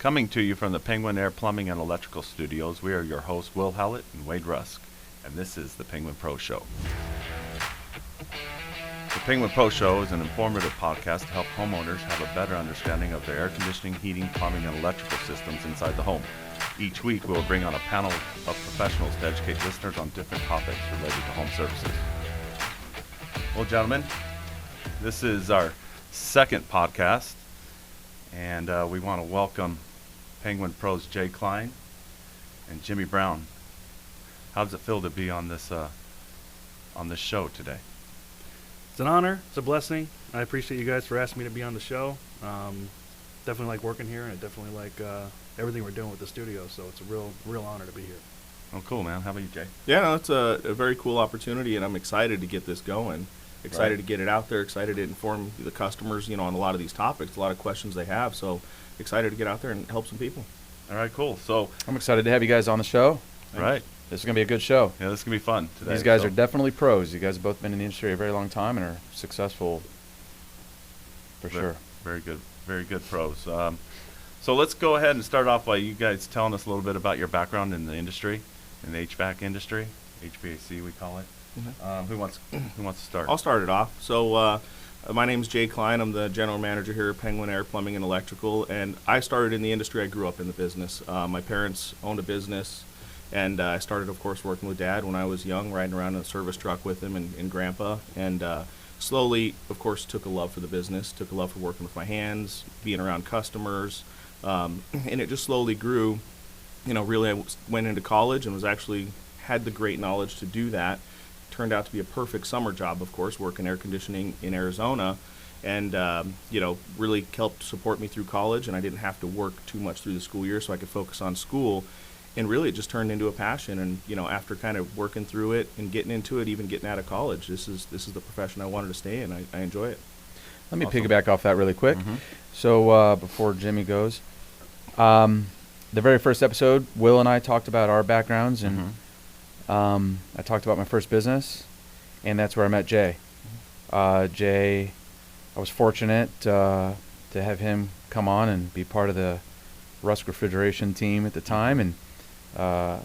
Coming to you from the Penguin Air Plumbing and Electrical Studios, we are your hosts, Will Hallett and Wade Rusk, and this is the Penguin Pro Show. The Penguin Pro Show is an informative podcast to help homeowners have a better understanding of their air conditioning, heating, plumbing, and electrical systems inside the home. Each week, we will bring on a panel of professionals to educate listeners on different topics related to home services. Well, gentlemen, this is our second podcast, and we want to welcome Penguin Pros Jay Kline and Jimmy Browne. How does it feel to be on this show today? It's an honor. It's a blessing. I appreciate you guys for asking me to be on the show. Definitely like working here, and I definitely like everything we're doing with the studio. So it's a real honor to be here. Oh, cool, man. How about you, Jay? Yeah, no, it's a very cool opportunity, and I'm excited to get this going. Excited to get it out there. Excited to inform the customers, on a lot of these topics, a lot of questions they have. So excited to get out there and help some people. All right, cool. So I'm excited to have you guys on the show. Right. This is going to be a good show. Yeah, this is going to be fun today. These guys are definitely pros. You guys have both been in the industry a very long time and are successful for sure. Very good. Very good pros. So let's go ahead and start off by you guys telling us a little bit about your background in the industry, in the HVAC industry, HVAC we call it. Mm-hmm. Who wants to start? I'll start it off. So my name's Jay Kline. I'm the general manager here at Penguin Air Plumbing and Electrical, and I started in the industry. I grew up in the business. My parents owned a business, and I started, of course, working with Dad when I was young, riding around in a service truck with him and Grandpa, and slowly, of course, took a love for the business, took a love for working with my hands, being around customers, and it just slowly grew. Really, I went into college and had the great knowledge to do that. Turned out to be a perfect summer job, of course, working air conditioning in Arizona, and really helped support me through college, and I didn't have to work too much through the school year, so I could focus on school. And really, it just turned into a passion. And after kind of working through it and getting into it, even getting out of college, this is the profession I wanted to stay in. I enjoy it. Let me piggyback off that really quick. Mm-hmm. So before Jimmy goes, the very first episode, Will and I talked about our backgrounds, and I talked about my first business, and that's where I met Jay. Jay, I was fortunate to have him come on and be part of the Rusk refrigeration team at the time, and I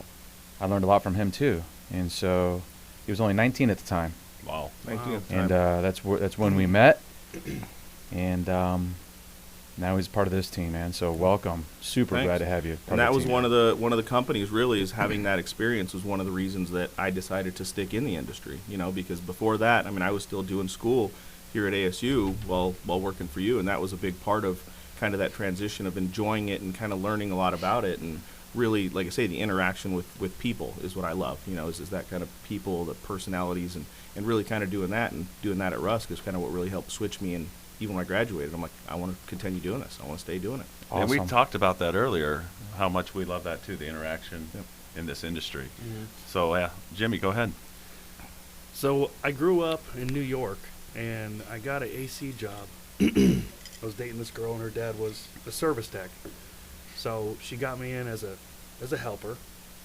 learned a lot from him too. And so he was only 19 at the time. Wow. 19 at the time. And that's when we met, and now he's part of this team, man. So welcome. Super Thanks. Glad to have you. And that was one of the companies, really, is having that experience was one of the reasons that I decided to stick in the industry. Because before that, I was still doing school here at ASU while working for you, and that was a big part of kind of that transition of enjoying it and kind of learning a lot about it. And really, like I say, the interaction with people is what I love. Is that kind of people, the personalities, and really kind of doing that at Rusk is kind of what really helped switch me. And even when I graduated, I'm like, I want to continue doing this. I want to stay doing it. Awesome. And we talked about that earlier, how much we love that too, the interaction in this industry. Mm-hmm. So, Jimmy, go ahead. So I grew up in New York, and I got an AC job. I was dating this girl, and her dad was a service tech. So she got me in as a helper,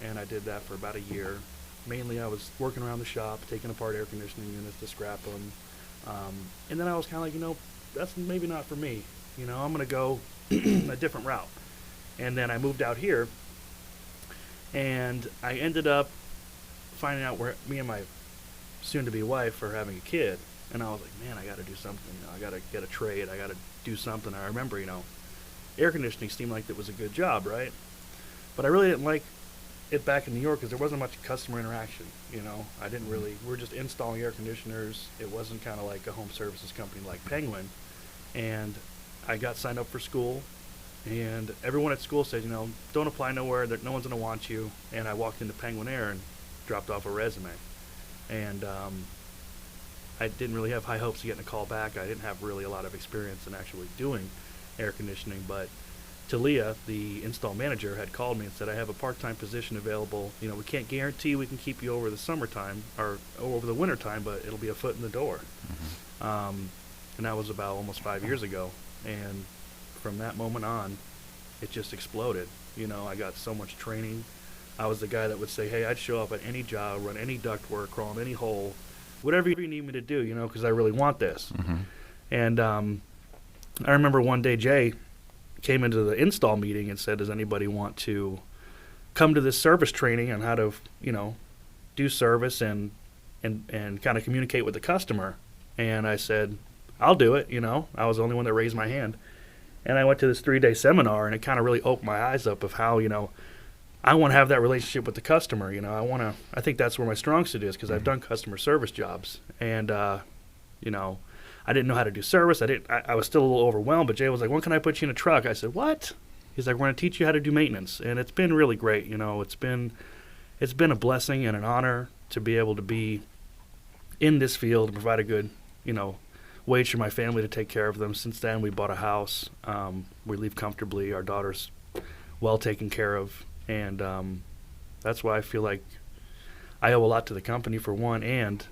and I did that for about a year. Mainly, I was working around the shop, taking apart air conditioning units to scrap them. And then I was kind of like, that's maybe not for me. I'm going to go a different route. And then I moved out here, and I ended up finding out where me and my soon-to-be wife are having a kid. And I was like, man, I got to do something. I got to get a trade. I got to do something. I remember, air conditioning seemed like it was a good job, right? But I really didn't like it back in New York because there wasn't much customer interaction. I didn't really. We were just installing air conditioners. It wasn't kind of like a home services company like Penguin. And I got signed up for school, and everyone at school said, don't apply nowhere. No one's going to want you. And I walked into Penguin Air and dropped off a resume. And I didn't really have high hopes of getting a call back. I didn't have really a lot of experience in actually doing air conditioning, but Talia, the install manager, had called me and said, I have a part-time position available. We can't guarantee we can keep you over the summertime or over the wintertime, but it'll be a foot in the door. Mm-hmm. And that was about almost 5 years ago. And from that moment on, it just exploded. I got so much training. I was the guy that would say, hey, I'd show up at any job, run any ductwork, crawl in any hole, whatever you need me to do, because I really want this. Mm-hmm. And I remember one day Jay came into the install meeting and said, does anybody want to come to this service training on how to, do service and kind of communicate with the customer? And I said, I'll do it. I was the only one that raised my hand. And I went to this 3-day seminar, and it kind of really opened my eyes up of how, I want to have that relationship with the customer. I think that's where my strong suit is, because I've done customer service jobs. And, I didn't know how to do service. I was still a little overwhelmed, but Jay was like, when can I put you in a truck? I said, what? He's like, we're going to teach you how to do maintenance. And it's been really great. It's been a blessing and an honor to be able to be in this field and provide a good, wage for my family to take care of them. Since then, we bought a house. We live comfortably. Our daughter's well taken care of. And that's why I feel like I owe a lot to the company, for one, and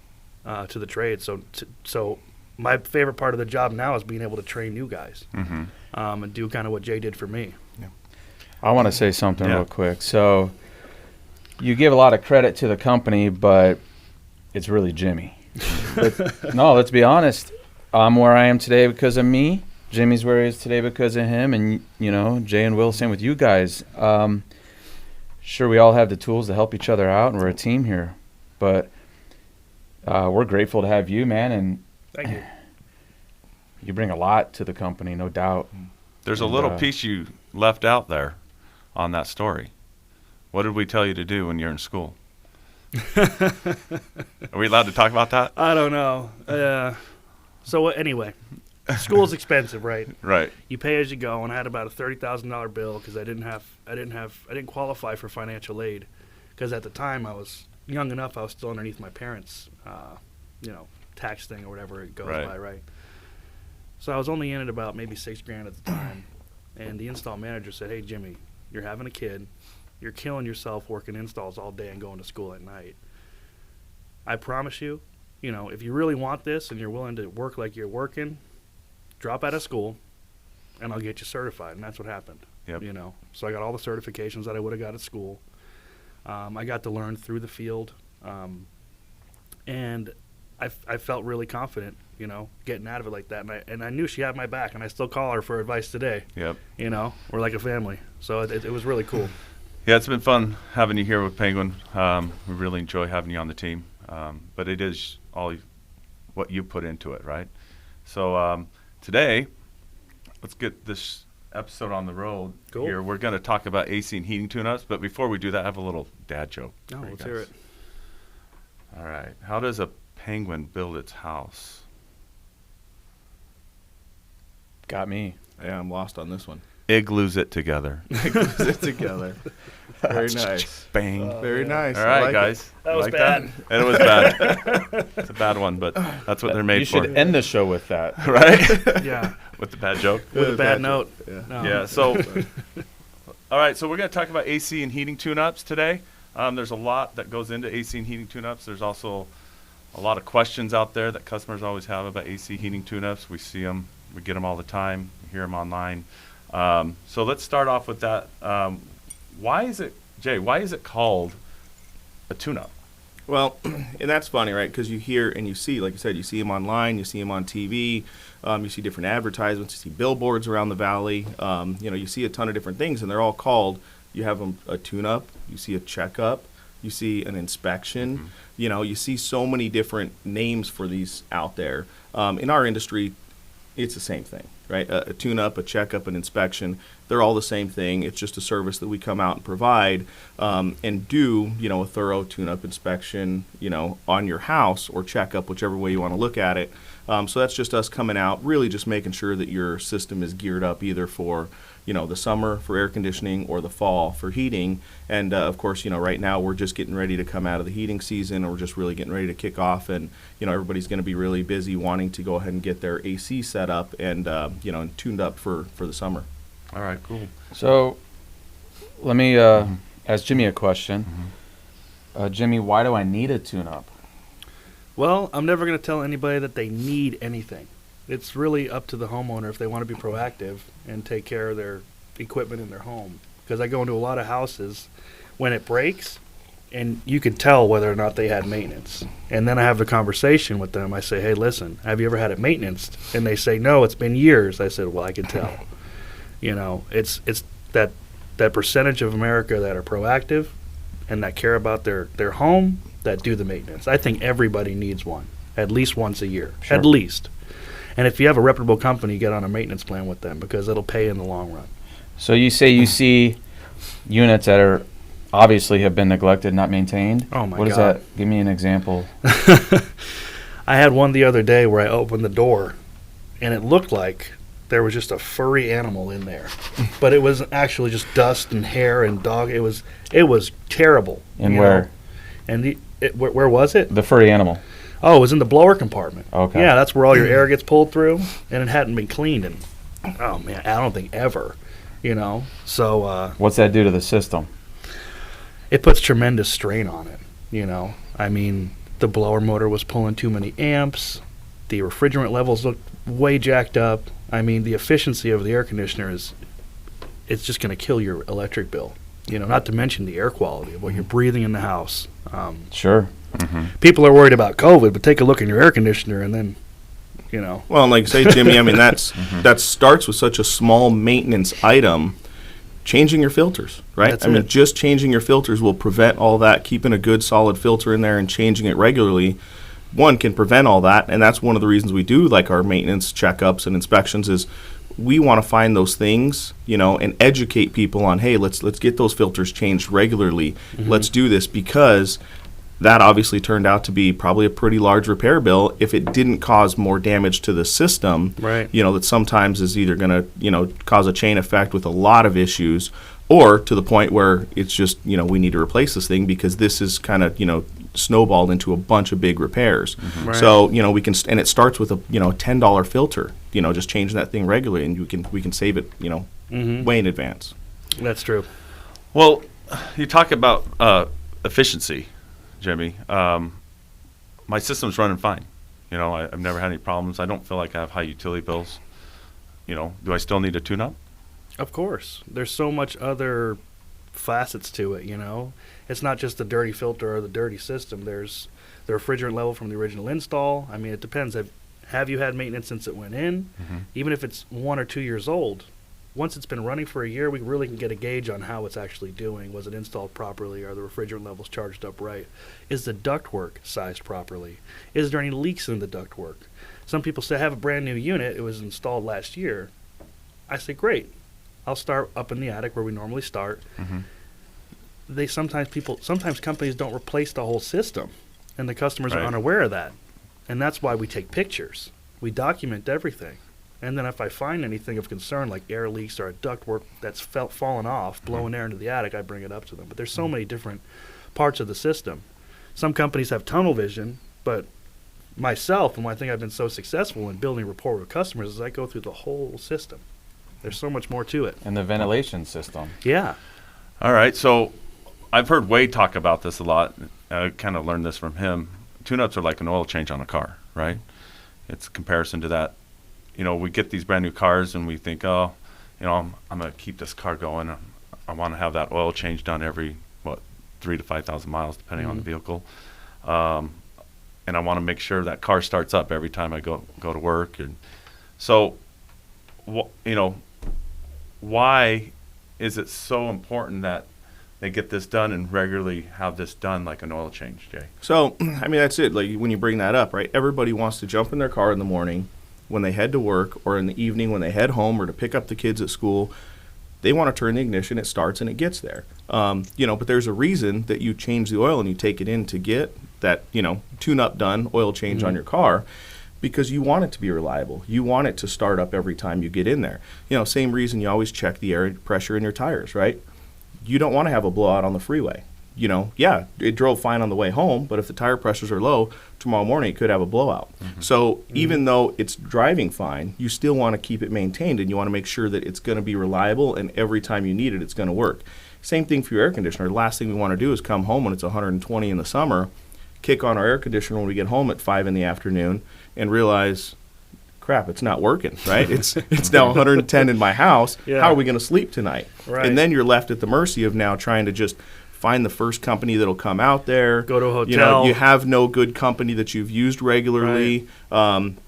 to the trade. So my favorite part of the job now is being able to train new guys and do kind of what Jay did for me. Yeah. I want to say something real quick. So you give a lot of credit to the company, but it's really Jimmy. Let's be honest. I'm where I am today because of me. Jimmy's where he is today because of him. And, Jay and Will, same with you guys. Sure, we all have the tools to help each other out, and we're a team here. But we're grateful to have you, man. And thank you. You bring a lot to the company, no doubt. There's a little piece you left out there on that story. What did we tell you to do when you're in school? Are we allowed to talk about that? I don't know. So anyway, school's expensive, right? Right. You pay as you go, and I had about a $30,000 bill because I didn't qualify for financial aid, because at the time I was young enough. I was still underneath my parents' tax thing or whatever it goes by, right? So I was only in it about maybe $6,000 at the time, and the install manager said, "Hey Jimmy, you're having a kid. You're killing yourself working installs all day and going to school at night. I promise you, if you really want this and you're willing to work like you're working, drop out of school, and I'll get you certified." And that's what happened. Yep. So I got all the certifications that I would have got at school. I got to learn through the field, and I felt really confident, getting out of it like that. And I knew she had my back, and I still call her for advice today. Yep. We're like a family. So it was really cool. Yeah, it's been fun having you here with Penguin. We really enjoy having you on the team. But it is all what you put into it, right? So today, let's get this episode on the road. Cool. Here. We're going to talk about AC and heating tune-ups. But before we do that, I have a little dad joke. Oh, for you let's guys. hear it. All right. How does a penguin build its house? Got me. Yeah, I'm lost on this one. Igloos it together. Put it together. Very nice. Bang. Very nice. All I right, like guys. it. That was Like bad. That? It was bad. It's a bad one, but that's what they're made You for. should end the show with that. Right? Yeah. With the bad joke. With a bad joke. note. Yeah. No. Yeah, so, all right, so we're going to talk about AC and heating tune-ups today. There's a lot that goes into AC and heating tune-ups. There's also a lot of questions out there that customers always have about AC heating tune-ups. We see them. We get them all the time. We hear them online. So let's start off with that. Why is it called a tune-up? Well, and that's funny, right? Because you hear and you see, like you said, you see them online, you see them on TV, you see different advertisements, you see billboards around the valley. You see a ton of different things, and they're all called. You have a tune-up, you see a checkup, you see an inspection. Mm-hmm. You see so many different names for these out there. In our industry, it's the same thing, right? A tune-up, a checkup, an inspection, they're all the same thing. It's just a service that we come out and provide and do, a thorough tune-up inspection, on your house or checkup, whichever way you want to look at it. So that's just us coming out, really just making sure that your system is geared up either for, the summer for air conditioning or the fall for heating. And, of course, right now we're just getting ready to come out of the heating season, or we're just really getting ready to kick off. And, everybody's going to be really busy wanting to go ahead and get their AC set up and, and tuned up for the summer. All right, cool. So let me ask Jimmy a question. Jimmy, why do I need a tune-up? Well, I'm never going to tell anybody that they need anything. It's really up to the homeowner if they want to be proactive and take care of their equipment in their home. Because I go into a lot of houses when it breaks, and you can tell whether or not they had maintenance. And then I have a conversation with them. I say, "Hey, listen, have you ever had it maintenanced?" And they say, "No, it's been years." I said, "Well, I can tell." You know, it's that percentage of America that are proactive and that care about their home, that do the maintenance. I think everybody needs one, at least once a year, Sure. at least. And if you have a reputable company, get on a maintenance plan with them because it'll pay in the long run. So you say you see units that are obviously have been neglected, not maintained. Oh, my What is God. that? Give me an example. I had one the other day where I opened the door, and it looked like there was just a furry animal in there, but it was actually just dust and hair and dog. It was terrible. And you where? know? And where was it? The furry animal. Oh, it was in the blower compartment. Okay. Yeah, that's where all your air gets pulled through, and it hadn't been cleaned in, oh man, I don't think ever. You know, so What's that do to the system? it puts tremendous strain on it. You know, I mean, the blower motor was pulling too many amps. The refrigerant levels looked way jacked up. I mean, the efficiency of the air conditioner it's just going to kill your electric bill. You know, not to mention the air quality of what you're breathing in the house. Sure. People are worried about COVID, but take a look in your air conditioner and then, you know. Well, and like you say, Jimmy, I mean, that starts with such a small maintenance item, changing your filters, right? That's I mean, it. just changing your filters will prevent all that. Keeping a good, solid filter in there and changing it regularly, one, can prevent all that. And that's one of the reasons we do like our maintenance checkups and inspections is we want to find those things, you know, and educate people on, hey, let's get those filters changed regularly. Let's do this because that obviously turned out to be probably a pretty large repair bill if it didn't cause more damage to the system. Right. You know, that sometimes is either going to, you know, cause a chain effect with a lot of issues or to the point where it's just, you know, we need to replace this thing because this is kind of, you know, snowballed into a bunch of big repairs. Right. So, you know, we can, and it starts with a, you know, $10 filter, you know, just changing that thing regularly and we can save it, you know, way in advance. That's true. Well, you talk about efficiency, Jimmy. My system's running fine. You know, I've never had any problems. I don't feel like I have high utility bills. You know, do I still need a tune-up? Of course. There's so much other facets to it, you know. It's not just the dirty filter or the dirty system. There's the refrigerant level from the original install. I mean, it depends. Have you had maintenance since it went in? Even if it's 1 or 2 years old, once it's been running for a year, we really can get a gauge on how it's actually doing. Was it installed properly? Are the refrigerant levels charged up right? Is the ductwork sized properly? Is there any leaks in the ductwork? Some people say, I have a brand new unit. It was installed last year. I say, great. I'll start up in the attic where we normally start. Sometimes companies don't replace the whole system, and the customers are Right. unaware of that. And that's why we take pictures. We document everything. And then if I find anything of concern, like air leaks or a ductwork that's fallen off, blowing air into the attic, I bring it up to them. But there's so many different parts of the system. Some companies have tunnel vision, but myself, and why I think I've been so successful in building rapport with customers, is I go through the whole system. There's so much more to it. And the ventilation system. Yeah. All right, so I've heard Wade talk about this a lot. I kind of learned this from him. Tune-ups are like an oil change on a car, right? It's a comparison to that. You know, we get these brand new cars and we think, oh, you know, I'm going to keep this car going. I want to have that oil change done every, 3,000 to 5,000 miles, depending on the vehicle. And I want to make sure that car starts up every time I go to work. And so, you know, why is it so important that they get this done and regularly have this done like an oil change, Jay? So, I mean, that's it. Like when you bring that up, right? Everybody wants to jump in their car in the morning when they head to work or in the evening when they head home or to pick up the kids at school. They want to turn the ignition, it starts, and it gets there. You know, but there's a reason that you change the oil and you take it in to get that, you know, tune-up done, oil change on your car, because you want it to be reliable. You want it to start up every time you get in there. You know, same reason you always check the air pressure in your tires, right? You don't want to have a blowout on the freeway. You know, yeah, it drove fine on the way home, but if the tire pressures are low, tomorrow morning it could have a blowout. So even though it's driving fine, you still want to keep it maintained and you want to make sure that it's going to be reliable and every time you need it, it's going to work. Same thing for your air conditioner. The last thing we want to do is come home when it's 120 in the summer, kick on our air conditioner when we get home at 5 in the afternoon and realize, crap, it's not working, right? It's now 110 in my house. Yeah. How are we going to sleep tonight? Right. And then you're left at the mercy of now trying to just find the first company that'll come out there. Go to a You know, hotel. you have no good company that you've used regularly. And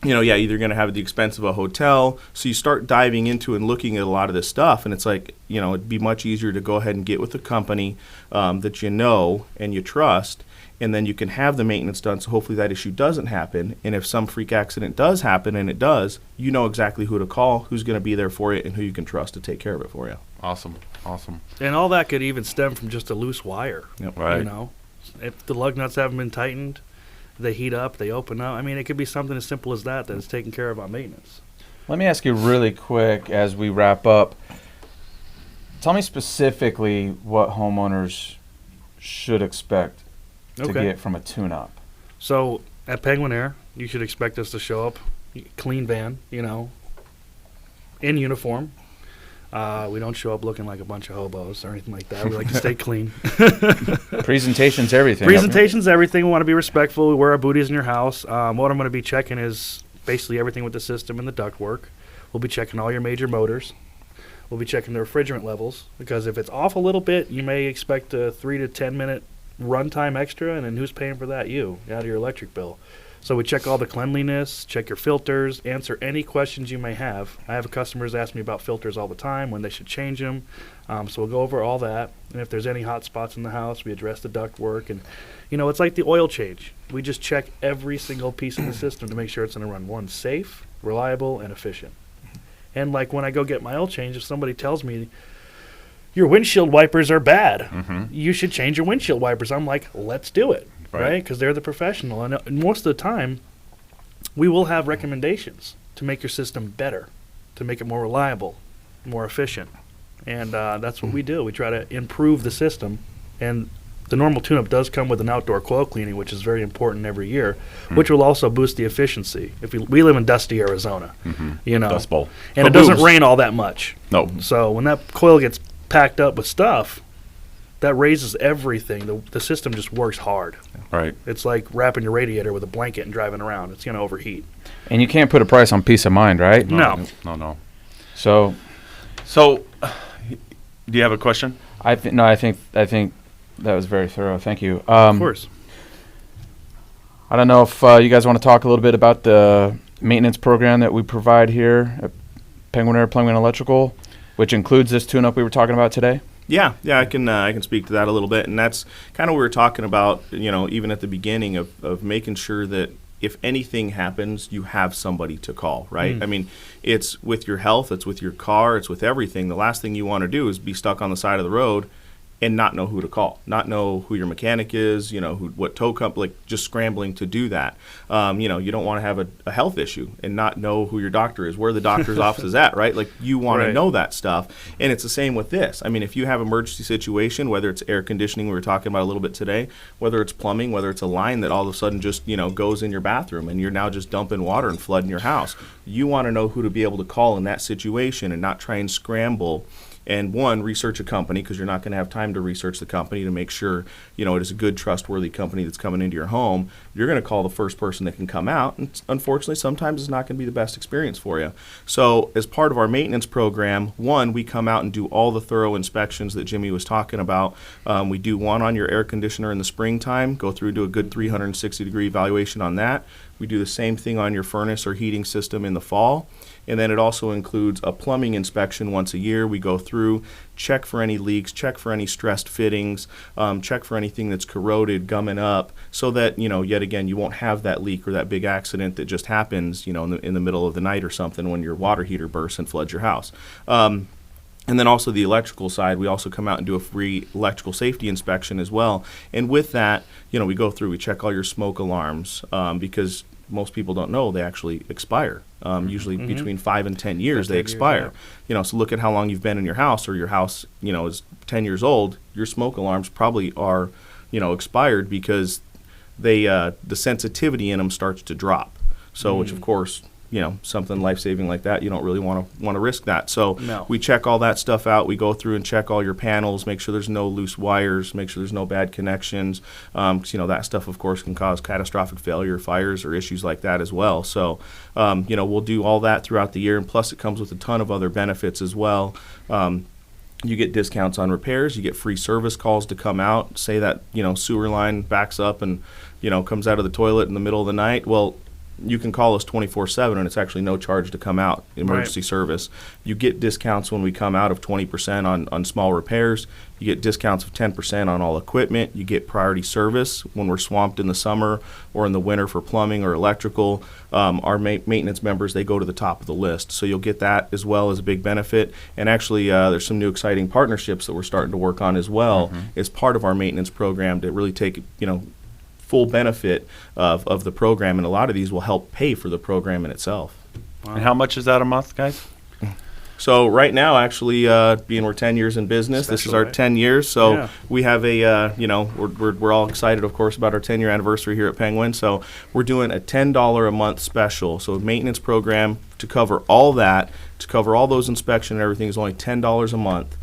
either going to have the expense of a hotel. So you start diving into and looking at a lot of this stuff, and it's like, it'd be much easier to go ahead and get with a company that you know and you trust, and then you can have the maintenance done, so hopefully that issue doesn't happen. And if some freak accident does happen, and it does, you know exactly who to call, who's going to be there for you, and who you can trust to take care of it for you. Awesome. And all that could even stem from just a loose wire. Yep. Right. If the lug nuts haven't been tightened, they heat up, they open up. I mean, it could be something as simple as that is taken care of on maintenance. Let me ask you really quick as we wrap up. Tell me specifically what homeowners should expect to get from a tune-up. So at Penguin Air, you should expect us to show up, clean van, in uniform. We don't show up looking like a bunch of hobos or anything like that. We like to stay clean. Presentation's everything. Presentation's everything. We want to be respectful. We wear our booties in your house. What I'm going to be checking is basically everything with the system and the ductwork. We'll be checking all your major motors. We'll be checking the refrigerant levels, because if it's off a little bit, you may expect a 3 to 10 minute runtime extra, and then who's paying for that? You, out of your electric bill. So we check all the cleanliness, check your filters, answer any questions you may have. I have customers ask me about filters all the time, when they should change them. So we'll go over all that. And if there's any hot spots in the house, we address the duct work. And, it's like the oil change. We just check every single piece of the system to make sure it's going to run, one, safe, reliable, and efficient. And like when I go get my oil change, if somebody tells me, your windshield wipers are bad, you should change your windshield wipers, I'm like, let's do it. Right? Because they're the professional. And most of the time, we will have recommendations to make your system better, to make it more reliable, more efficient. And that's what we do. We try to improve the system. And the normal tune-up does come with an outdoor coil cleaning, which is very important every year, which will also boost the efficiency. If we live in dusty Arizona, Dust Bowl. and it doesn't rain all that much. No. So when that coil gets packed up with stuff, that raises everything. The system just works hard. Right. It's like wrapping your radiator with a blanket and driving around. It's going to overheat. And you can't put a price on peace of mind, right? No. So, do you have a question? I think that was very thorough. Thank you. Of course. I don't know if you guys want to talk a little bit about the maintenance program that we provide here at Penguin Air Plumbing and Electrical, which includes this tune-up we were talking about today. Yeah, I can speak to that a little bit, and that's kind of what we were talking about, even at the beginning of making sure that if anything happens, you have somebody to call, right? I mean, it's with your health, it's with your car, it's with everything. The last thing you want to do is be stuck on the side of the road and not know who to call, not know who your mechanic is, what tow company, like just scrambling to do that. You don't want to have a health issue and not know who your doctor is, where the doctor's office is at, right? Like you want to know that stuff. And it's the same with this. I mean, if you have an emergency situation, whether it's air conditioning, we were talking about a little bit today, whether it's plumbing, whether it's a line that all of a sudden just, goes in your bathroom and you're now just dumping water and flooding your house, you want to know who to be able to call in that situation and not try and scramble. And one, research a company, because you're not going to have time to research the company to make sure, it is a good, trustworthy company that's coming into your home. You're going to call the first person that can come out. And unfortunately, sometimes it's not going to be the best experience for you. So as part of our maintenance program, one, we come out and do all the thorough inspections that Jimmy was talking about. We do one on your air conditioner in the springtime, go through, do a good 360-degree evaluation on that. We do the same thing on your furnace or heating system in the fall. And then it also includes a plumbing inspection once a year. We go through, check for any leaks, check for any stressed fittings, check for anything that's corroded, gumming up, so that, yet again, you won't have that leak or that big accident that just happens, in the middle of the night or something when your water heater bursts and floods your house. And then also the electrical side, we also come out and do a free electrical safety inspection as well. And with that, we go through, we check all your smoke alarms, because most people don't know they actually expire. Usually between 5 and 10 years they expire. So look at how long you've been in your house, or your house, is 10 years old. Your smoke alarms probably are, expired because they the sensitivity in them starts to drop. So which of course, something life-saving like that, you don't really want to risk that. So we check all that stuff out. We go through and check all your panels, make sure there's no loose wires, make sure there's no bad connections. 'Cause, that stuff, of course, can cause catastrophic failure, fires, or issues like that as well. So, we'll do all that throughout the year, and plus it comes with a ton of other benefits as well. You get discounts on repairs. You get free service calls to come out. Say that, sewer line backs up and, comes out of the toilet in the middle of the night. Well, you can call us 24/7, and it's actually no charge to come out, emergency service. You get discounts when we come out of 20% on small repairs. You get discounts of 10% on all equipment. You get priority service when we're swamped in the summer or in the winter for plumbing or electrical. Our maintenance members, they go to the top of the list. So you'll get that as well as a big benefit. And actually, there's some new exciting partnerships that we're starting to work on as well as part of our maintenance program to really take, full benefit of the program. And a lot of these will help pay for the program in itself. And how much is that a month, guys? So right now, actually, being we're 10 years in business, this is Special, our right? 10 years. So Yeah. we have we're all excited, of course, about our 10-year anniversary here at Penguin. So we're doing a $10 a month special. So a maintenance program to cover all that, to cover all those inspections and everything is only $10 a month.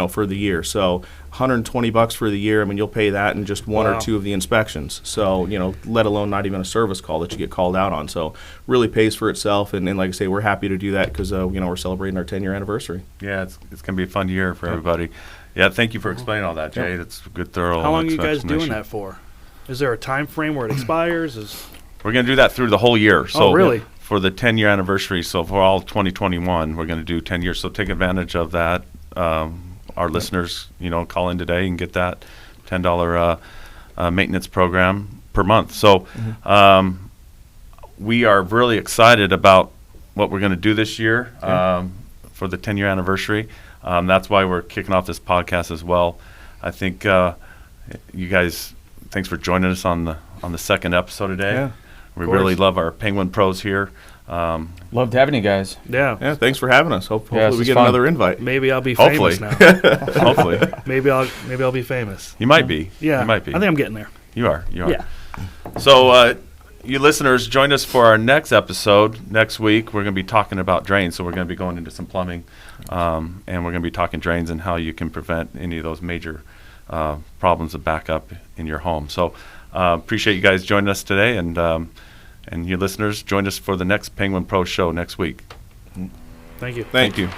For the year. So $120 for the year. I mean, you'll pay that in just one or Wow. two of the inspections. So, let alone not even a service call that you get called out on. So really pays for itself. And like I say, we're happy to do that because, we're celebrating our 10-year anniversary. Yeah, it's going to be a fun year for everybody. Yeah, thank you for explaining all that, Jay. That's a good, thorough How long are you guys explanation. doing that for? Is there a time frame where it expires? We're going to do that through the whole year. So really? For the 10-year anniversary, so for all 2021, we're going to do 10 years. So take advantage of that. Our listeners, call in today and get that $10 maintenance program per month. So we are really excited about what we're going to do this year for the 10-year anniversary. That's why we're kicking off this podcast as well. I think you guys, thanks for joining us on the second episode today. Yeah, we really love our Penguin pros here. Loved having you guys. Yeah. Yeah, thanks for having us. Hopefully this we is get fun. another invite. Maybe I'll be Hopefully. famous now. Hopefully. Maybe I'll be famous. You might be. Yeah. You might be. I think I'm getting there. You are. Yeah. So, you listeners, join us for our next episode. Next week, we're going to be talking about drains. So we're going to be going into some plumbing, and we're going to be talking drains and how you can prevent any of those major problems of backup in your home. So appreciate you guys joining us today. And you listeners, join us for the next Penguin Pro Show next week. Thank you. Thank you.